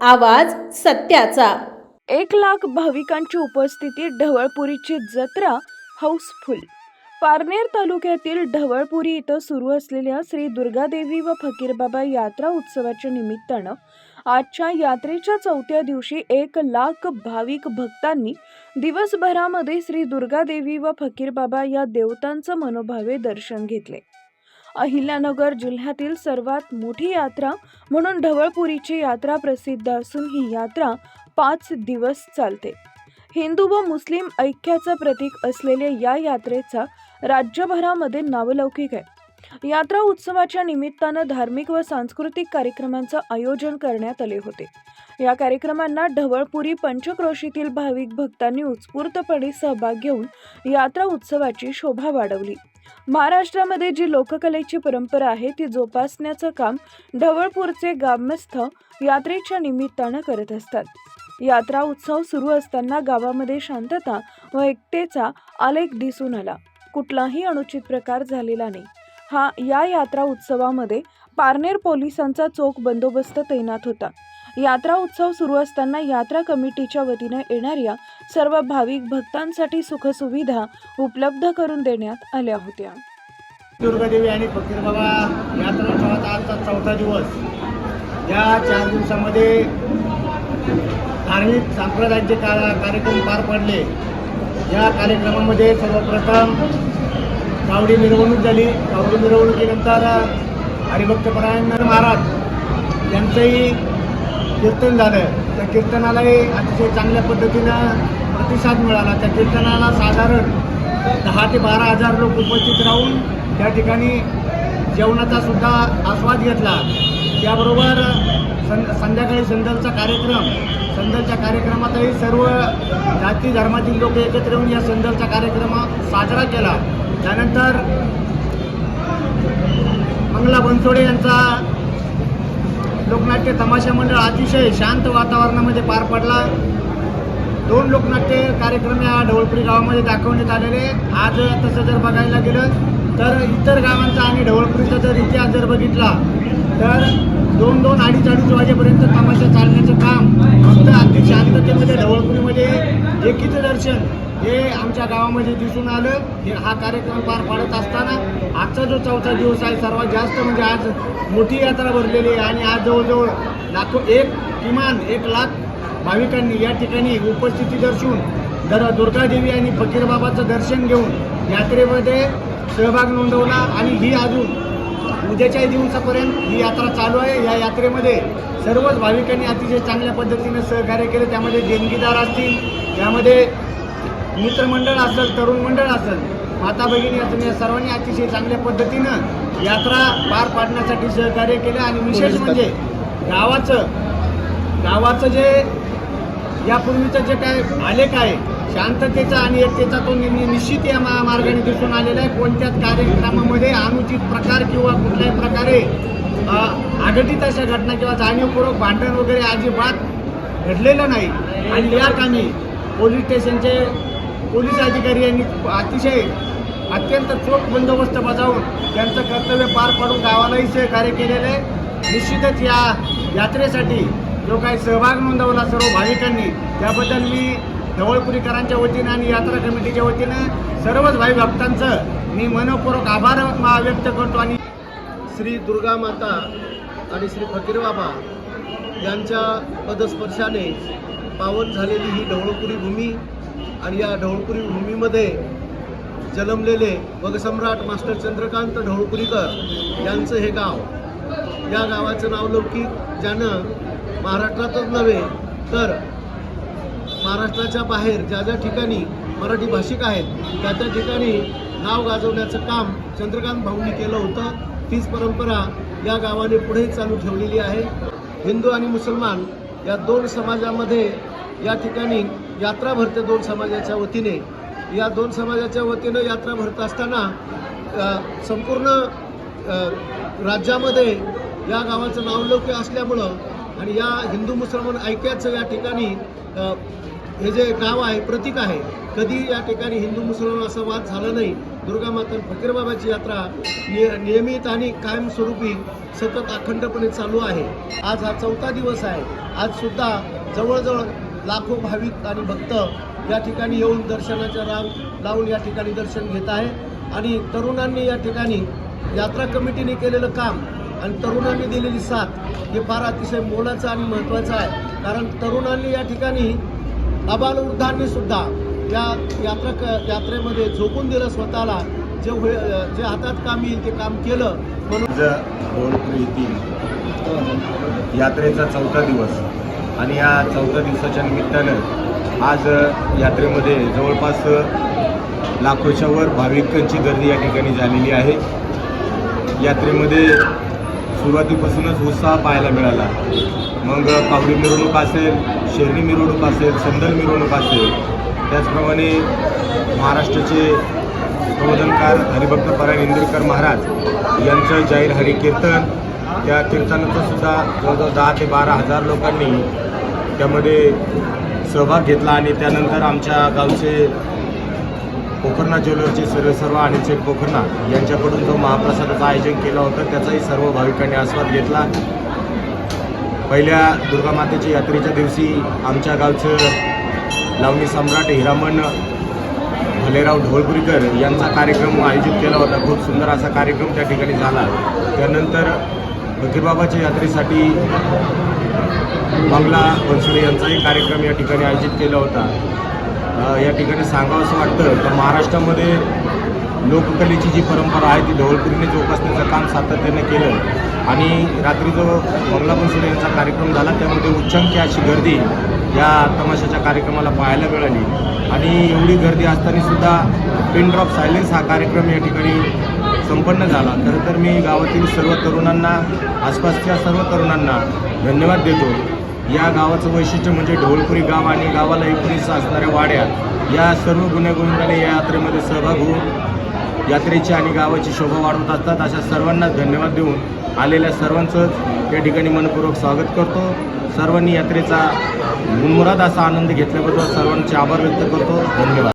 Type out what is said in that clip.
आवाज सत्याचा। 1,00,000 भाविकांची उपस्थिती, ढवळपुरीची जत्रा हाऊसफुल। पारनेर तालुक्यातील ढवळपुरी इथं सुरू असलेल्या श्री दुर्गादेवी व फकीरबाबा यात्रा उत्सवाच्या निमित्तानं आजच्या यात्रेच्या 4थ्या दिवशी 1,00,000 भाविक भक्तांनी दिवसभरामध्ये श्री दुर्गादेवी व फकीरबाबा या देवतांचं मनोभावे दर्शन घेतले। अहिल्यानगर जिल्ह्यातील सर्वात मोठी यात्रा म्हणून ढवळपुरीची यात्रा प्रसिद्ध असून ही यात्रा 5 दिवस चालते। हिंदू व मुस्लिम ऐक्याचं प्रतीक असलेल्या या यात्रेचा राज्यभरामध्ये नावलौकिक आहे। यात्रा उत्सवाच्या निमित्तानं धार्मिक व सांस्कृतिक कार्यक्रमांचं आयोजन करण्यात आले होते। या कार्यक्रमांना ढवळपुरी पंचक्रोशीतील भाविक भक्तांनी उत्स्फूर्तपणे सहभाग घेऊन यात्रा उत्सवाची शोभा वाढवली। महाराष्ट्रामध्ये जी लोककलेची परंपरा आहे ती जोपासण्याचं काम ढवळपूरचे ग्रामस्थ यात्रेच्या निमित्तानं करत असतात। यात्रा उत्सव सुरू असताना गावामध्ये शांतता व एकतेचा आलेख दिसून आला। कुठलाही अनुचित प्रकार झालेला नाही। या यात्रा उत्सवामध्ये पारनेर पोलिसांचा चोख बंदोबस्त तैनात होता। यात्रा उत्सव सुरू असताना यात्रा कमिटीच्या वतीने येणाऱ्या सर्व भाविक भक्तांसाठी सुखसुविधा उपलब्ध करून देण्यात आल्या होत्या। दुर्गादेवी आणि फकीरबाबा यात्रा उत्सवाचा आजचा 4था दिवस। या 4 दिवसामध्ये धार्मिक सांप्रदायिक कार्यक्रम पार पडले। या कार्यक्रमामध्ये सर्वप्रथम गावडी मिरवणूक झाली। गावडी मिरवणुकीनंतर हरिभक्तपरायण महाराज यांचंही कीर्तन झालं। त्या कीर्तनालाही अतिशय चांगल्या पद्धतीनं प्रतिसाद मिळाला। त्या कीर्तनाला साधारण 10,000 ते 12,000 लोक उपस्थित राहून त्या ठिकाणी जेवणाचा सुद्धा आस्वाद घेतला। त्याबरोबर संध्याकाळी संदलचा कार्यक्रम, संदलच्या कार्यक्रमातही सर्व जाती धर्मातील लोक एकत्र येऊन या संदलचा कार्यक्रम साजरा केला। त्यानंतर मंगला बनसोडे यांचा लोकनाट्य तमाशा मंडळ अतिशय शांत वातावरणामध्ये पार पडला। 2 लोकनाट्य कार्यक्रम या ढवळपुरी गावामध्ये दाखवण्यात आलेले। आज तसं जर बघायला गेलं तर इतर गावांचा आणि ढवळपुरीचा जर इतिहास जर बघितला तर 2-2, 2:30 वाजेपर्यंत तमाशा चालण्याचं काम फक्त अति शांततेमध्ये ढवळपुरीमध्ये एकीचं दर्शन हे आमच्या गावामध्ये दिसून आलं। हा कार्यक्रम पार पाडत असताना आजचा जो 4था दिवस आहे सर्वात जास्त म्हणजे आज मोठी यात्रा भरलेली आहे आणि आज जवळजवळ किमान 1,00,000 भाविकांनी या ठिकाणी उपस्थिती दर्शवून दुर्गादेवी आणि फकीरबाबाचं दर्शन घेऊन यात्रेमध्ये सहभाग नोंदवला आणि ही अजून उद्याच्या दिवसापर्यंत ही यात्रा चालू आहे। या यात्रेमध्ये सर्वच भाविकांनी अतिशय चांगल्या पद्धतीने सहकार्य केले। त्यामध्ये देणगीदार असतील, त्यामध्ये मित्रमंडळ असेल, तरुण मंडळ असेल, माता भगिनी असेल, या सर्वांनी अतिशय चांगल्या पद्धतीनं यात्रा पार पाडण्यासाठी सहकार्य केलं। आणि विशेष म्हणजे गावाचं जे यापूर्वीचं जे काय आलेख आहे शांततेचा आणि एकतेचा तो निश्चित या मार्गाने दिसून आलेला आहे। कोणत्याच कार्यक्रमामध्ये अनुचित प्रकार किंवा कुठल्याही प्रकारे अघटित अशा घटना किंवा जाणीवपूर्वक भांडण वगैरे अजिबात घडलेलं नाही। आणि या कामी पोलीस स्टेशनचे पोलीस अधिकारी यांनी अतिशय अत्यंत चोख बंदोबस्त बजावून त्यांचं कर्तव्य पार पाडून गावालाही सहकार्य केलेलं आहे। निश्चितच या यात्रेसाठी जो काही सहभाग नोंदवला सर्व भाविकांनी त्याबद्दल मी ढवळपुरीकरांच्या वतीनं आणि यात्रा कमिटीच्या वतीनं सर्वच भावी भक्तांचं मी मनपूर्वक आभार व्यक्त करतो। आणि श्री दुर्गा माता आणि श्री फकीरबाबा यांच्या पदस्पर्शाने पावन झालेली ही ढवळपुरी भूमी आणि या ढवळपुरी भूमीमध्ये जन्मलेले वगसम्राट मास्टर चंद्रकांत ढवळपुरीकर यांचं हे गाव। या गावाचं नाव लौकिक, ज्यानं महाराष्ट्रातच नव्हे तर महाराष्ट्राच्या बाहेर ज्या ज्या ठिकाणी मराठी भाषिक आहेत त्या त्या ठिकाणी नाव गाजवण्याचं काम चंद्रकांत भाऊंनी केलं होतं। तीच परंपरा या गावाने पुढे चालू ठेवलेली आहे। हिंदू आणि मुसलमान या 2 समाजामध्ये या ठिकाणी यात्रा भरते 2 समाजाच्या वतीने। या 2 समाजाच्या वतीनं यात्रा भरत असताना संपूर्ण राज्यामध्ये या गावाचं नावलौकिक असल्यामुळं आणि या हिंदू मुसलमान ऐक्याचं या ठिकाणी हे जे गाव आहे प्रतीक आहे। कधी या ठिकाणी हिंदू मुसलमान असा वाद झाला नाही। दुर्गा माता आणि फकीरबाबाची यात्रा नियमित आणि कायमस्वरूपी सतत अखंडपणे चालू आहे. आज हा 4था दिवस आहे. आज सुद्धा जवळजवळ लाखो भाविक आणि भक्त या ठिकाणी येऊन दर्शनाच्या रांग लावून या ठिकाणी दर्शन घेत आहे. आणि तरुणांनी या ठिकाणी यात्रा कमिटीने केलेलं काम आणि तरुणांनी दिलेली साथ हे फार अतिशय मोलाचं आणि महत्त्वाचं आहे. कारण तरुणांनी या ठिकाणी आबालवृद्धांनी सुद्धा या यात्रेमध्ये झोकून दिलं स्वतःला. जे हातात काम येईल ते काम केलं. म्हणून ढवळपुरी येथील यात्रेचा 4था दिवस आणि या 4थ्या दिवसाच्या निमित्तानं आज यात्रेमध्ये जवळपास लाखोच्या वर भाविकांची गर्दी या ठिकाणी झालेली आहे. यात्रेमध्ये सुरुवातीपासूनच उत्साह पाहायला मिळाला. मग कावडी मिरवणूक असेल, शेरणी मिरवणूक असेल, संदल मिरवणूक असेल, त्याचप्रमाणे महाराष्ट्राचे प्रबोधनकार हरिभक्त परायण इंदुरीकर महाराज यांचं जाहीर हरी कीर्तन, त्या कीर्तनाचा सुद्धा जवळजवळ 10 ते 12 हजार लोकांनी त्यामध्ये सहभाग घेतला. आणि त्यानंतर आमच्या गावचे पोखरणा ज्वेलरचे सर्व अनिल शेठ पोखरणा यांच्याकडून जो महाप्रसादाचं आयोजन केलं होतं त्याचाही सर्व भाविकांनी आस्वाद घेतला. पहिल्या दुर्गा मातेच्या यात्रेच्या दिवशी आमच्या गावचं लावणी सम्राट हिरामण भलेराव ढवळपुरीकर यांचा कार्यक्रम आयोजित केला होता. खूप सुंदर असा कार्यक्रम त्या ठिकाणी झाला. त्यानंतर फकीरबाबाच्या यात्रेसाठी बंगला बनसोडे यांचाही कार्यक्रम या ठिकाणी आयोजित केला होता. या ठिकाणी सांगावं असं वाटतं तर महाराष्ट्रामध्ये लोककलेची जी परंपरा आहे ती ढवळपुरीने जोपासण्याचं काम सातत्याने केलं. आणि रात्री जो बंगला बनसोडे यांचा कार्यक्रम झाला त्यामध्ये उच्चांकी अशी गर्दी या तमाशाच्या कार्यक्रमाला पाहायला मिळाली. आणि एवढी गर्दी असताना सुद्धा पिन ड्रॉप सायलेन्स हा कार्यक्रम या ठिकाणी संपन्न झाला. खरं तर मी गावातील सर्व तरुणांना, आसपासच्या सर्व तरुणांना धन्यवाद देतो. या गावाचं वैशिष्ट्य म्हणजे ढवळपुरी गाव आणि गावाला 19 असणाऱ्या वाड्या या सर्व गुण्यागोविंदाने या यात्रेमध्ये सहभाग होऊन यात्रेची आणि गावाची शोभा वाढवत असतात. अशा सर्वांना धन्यवाद देऊन आलेल्या सर्वांचंच या ठिकाणी मनपूर्वक स्वागत करतो. सर्वांनी यात्रेचा मनमुराद असा आनंद घेतल्याबद्दल सर्वांचे आभार व्यक्त करतो. धन्यवाद.